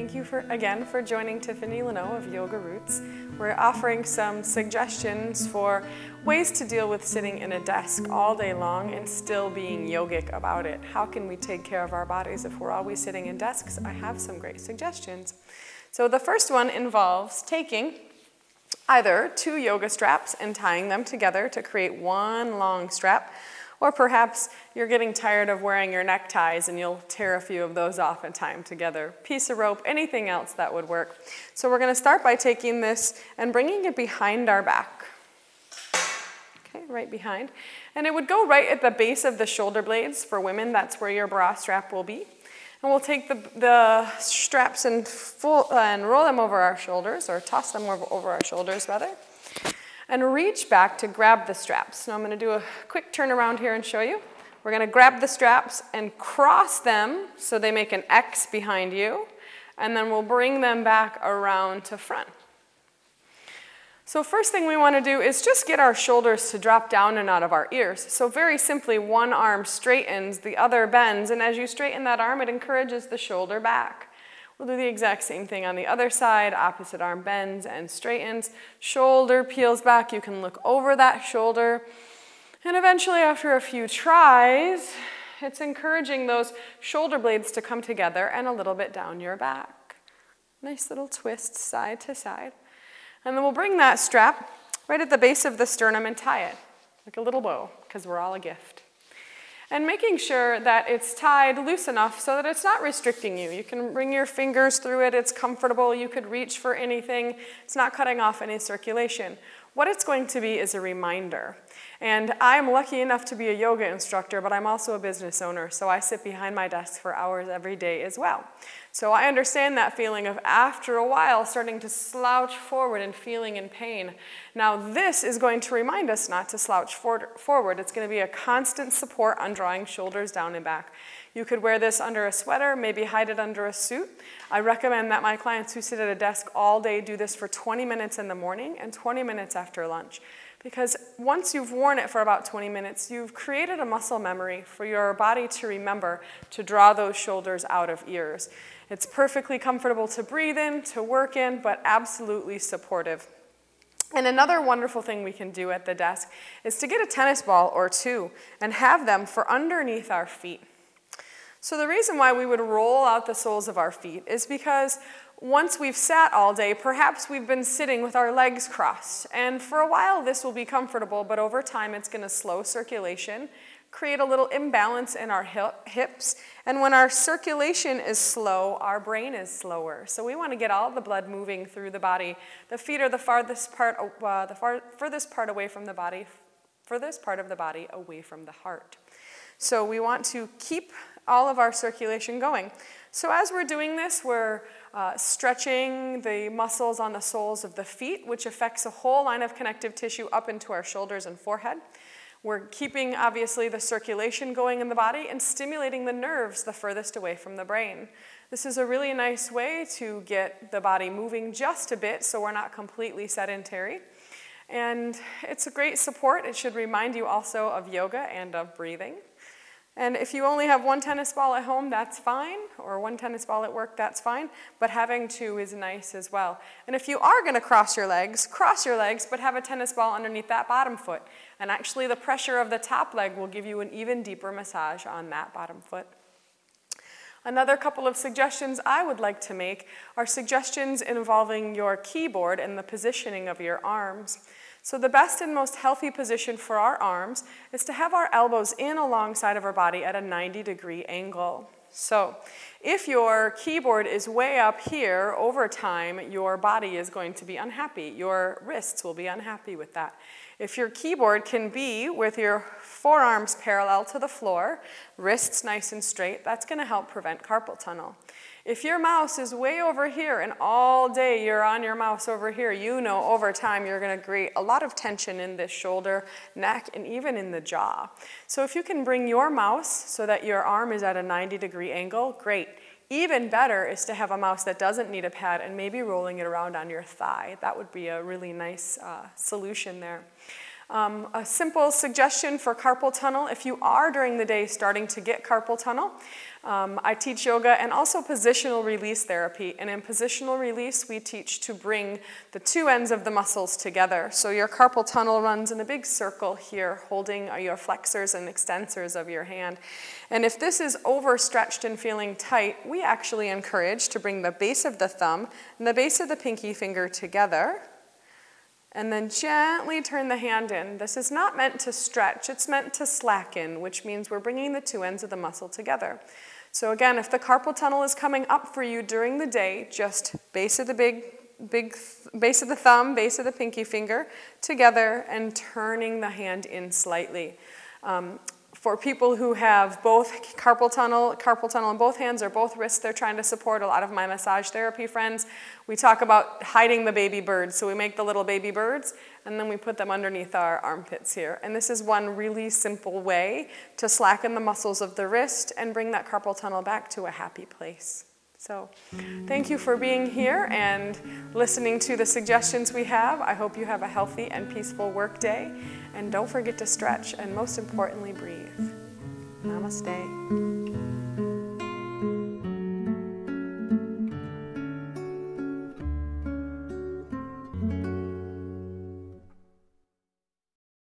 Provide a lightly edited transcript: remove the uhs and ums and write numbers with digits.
Thank you again for joining Tiffany Leno of Yoga Roots. We're offering some suggestions for ways to deal with sitting in a desk all day long and still being yogic about it. How can we take care of our bodies if we're always sitting in desks? I have some great suggestions. So the first one involves taking either 2 yoga straps and tying them together to create one long strap, or perhaps you're getting tired of wearing your neckties and you'll tear a few of those off and tie them together. Piece of rope, anything else that would work. So we're going to start by taking this and bringing it behind our back. Okay, right behind. And it would go right at the base of the shoulder blades. For women, that's where your bra strap will be. And we'll take the straps and roll them over our shoulders, or toss them over our shoulders rather. And reach back to grab the straps. So I'm going to do a quick turn around here and show you. We're going to grab the straps and cross them so they make an X behind you, and then we'll bring them back around to front. So first thing we want to do is just get our shoulders to drop down and out of our ears. So very simply, one arm straightens, the other bends, and as you straighten that arm, it encourages the shoulder back. We'll do the exact same thing on the other side. Opposite arm bends and straightens. Shoulder peels back. You can look over that shoulder. And eventually, after a few tries, it's encouraging those shoulder blades to come together and a little bit down your back. Nice little twist side to side. And then we'll bring that strap right at the base of the sternum and tie it like a little bow, because we're all a gift. And making sure that it's tied loose enough so that it's not restricting you. You can bring your fingers through it, it's comfortable, you could reach for anything, it's not cutting off any circulation. What it's going to be is a reminder. And I'm lucky enough to be a yoga instructor, but I'm also a business owner, so I sit behind my desk for hours every day as well. So I understand that feeling of, after a while, starting to slouch forward and feeling in pain. Now this is going to remind us not to slouch forward. It's going to be a constant support on drawing shoulders down and back. You could wear this under a sweater, maybe hide it under a suit. I recommend that my clients who sit at a desk all day do this for 20 minutes in the morning and 20 minutes after lunch. Because once you've worn it for about 20 minutes, you've created a muscle memory for your body to remember to draw those shoulders out of ears. It's perfectly comfortable to breathe in, to work in, but absolutely supportive. And another wonderful thing we can do at the desk is to get a tennis ball or 2 and have them for underneath our feet. So the reason why we would roll out the soles of our feet is because once we've sat all day, perhaps we've been sitting with our legs crossed. And for a while this will be comfortable, but over time it's going to slow circulation, create a little imbalance in our hips. And when our circulation is slow, our brain is slower. So we want to get all the blood moving through the body. The feet are the furthest part away from the body, furthest part of the body away from the heart. So we want to keep all of our circulation going. So as we're doing this, we're stretching the muscles on the soles of the feet, which affects a whole line of connective tissue up into our shoulders and forehead. We're keeping, obviously, the circulation going in the body and stimulating the nerves the furthest away from the brain. This is a really nice way to get the body moving just a bit so we're not completely sedentary. And it's a great support. It should remind you also of yoga and of breathing. And if you only have 1 tennis ball at home, that's fine, or 1 tennis ball at work, that's fine, but having 2 is nice as well. And if you are going to cross your legs, but have a tennis ball underneath that bottom foot. And actually the pressure of the top leg will give you an even deeper massage on that bottom foot. Another couple of suggestions I would like to make are suggestions involving your keyboard and the positioning of your arms. So the best and most healthy position for our arms is to have our elbows in alongside of our body at a 90-degree angle. So if your keyboard is way up here, over time, your body is going to be unhappy. Your wrists will be unhappy with that. If your keyboard can be with your forearms parallel to the floor, wrists nice and straight, that's going to help prevent carpal tunnel. If your mouse is way over here and all day you're on your mouse over here, you know over time you're going to create a lot of tension in this shoulder, neck, and even in the jaw. So if you can bring your mouse so that your arm is at a 90-degree angle, great. Even better is to have a mouse that doesn't need a pad and maybe rolling it around on your thigh. That would be a really nice solution there. A simple suggestion for carpal tunnel, if you are during the day starting to get carpal tunnel, I teach yoga and also positional release therapy. And in positional release, we teach to bring the two ends of the muscles together. So your carpal tunnel runs in a big circle here, holding your flexors and extensors of your hand. And if this is overstretched and feeling tight, we actually encourage to bring the base of the thumb and the base of the pinky finger together, and then gently turn the hand in. This is not meant to stretch, it's meant to slacken, which means we're bringing the two ends of the muscle together. So again, if the carpal tunnel is coming up for you during the day, just base of the base of the thumb, base of the pinky finger together and turning the hand in slightly. For people who have both carpal tunnel in both hands or both wrists they're trying to support, a lot of my massage therapy friends, we talk about hiding the baby birds. So we make the little baby birds and then we put them underneath our armpits here. And this is one really simple way to slacken the muscles of the wrist and bring that carpal tunnel back to a happy place. So thank you for being here and listening to the suggestions we have. I hope you have a healthy and peaceful work day. And don't forget to stretch, and most importantly, breathe. Namaste.